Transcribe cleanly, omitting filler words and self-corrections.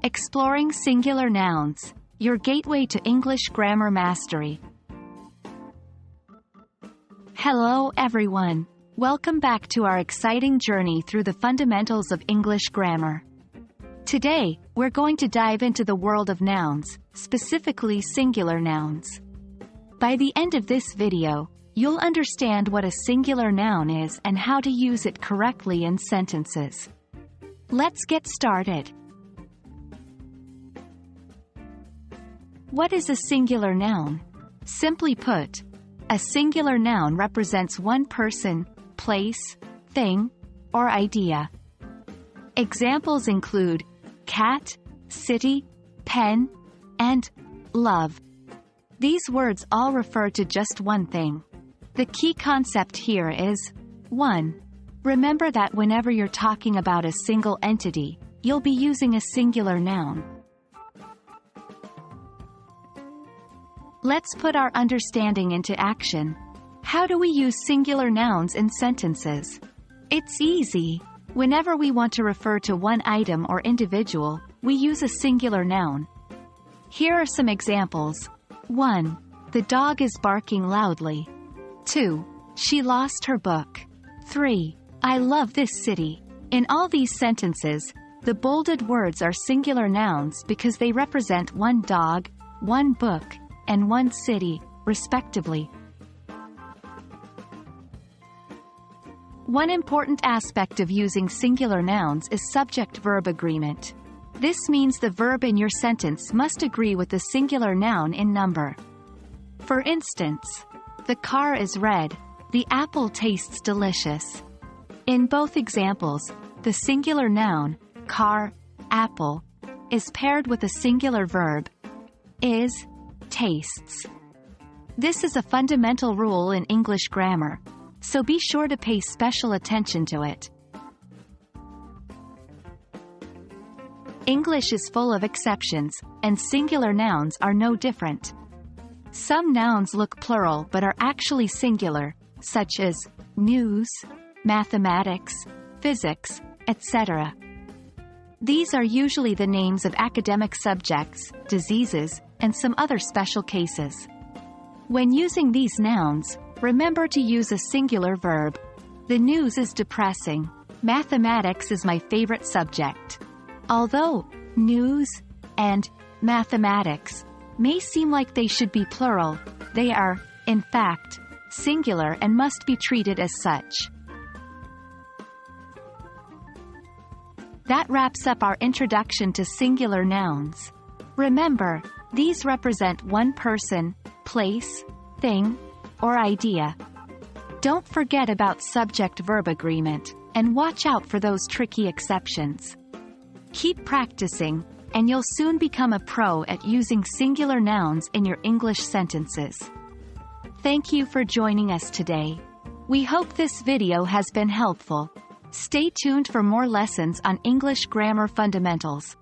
Exploring Singular Nouns, your gateway to English grammar mastery. Hello everyone. Welcome back to our exciting journey through the fundamentals of English grammar. Today, we're going to dive into the world of nouns, specifically singular nouns. By the end of this video, you'll understand what a singular noun is and how to use it correctly in sentences. Let's get started. What is a singular noun? Simply put, a singular noun represents one person, place, thing, or idea. Examples include cat, city, pen, and love. These words all refer to just one thing. The key concept here is 1. Remember that whenever you're talking about a single entity, you'll be using a singular noun. Let's put our understanding into action. How do we use singular nouns in sentences? It's easy. Whenever we want to refer to one item or individual, we use a singular noun. Here are some examples. 1. The dog is barking loudly. 2. She lost her book. 3. I love this city. In all these sentences, the bolded words are singular nouns because they represent one dog, one book, and one city, respectively. One important aspect of using singular nouns is subject-verb agreement. This means the verb in your sentence must agree with the singular noun in number. For instance, the car is red, the apple tastes delicious. In both examples, the singular noun, car, apple, is paired with a singular verb, is, tastes. This is a fundamental rule in English grammar, so be sure to pay special attention to it. English is full of exceptions, and singular nouns are no different. Some nouns look plural but are actually singular, such as news, mathematics, physics, etc. These are usually the names of academic subjects, diseases, and some other special cases. When using these nouns, remember to use a singular verb. The news is depressing. Mathematics is my favorite subject. Although news and mathematics may seem like they should be plural, they are, in fact, singular and must be treated as such. That wraps up our introduction to singular nouns. Remember, these represent one person, place, thing, or idea. Don't forget about subject-verb agreement, and watch out for those tricky exceptions. Keep practicing, and you'll soon become a pro at using singular nouns in your English sentences. Thank you for joining us today. We hope this video has been helpful. Stay tuned for more lessons on English grammar fundamentals.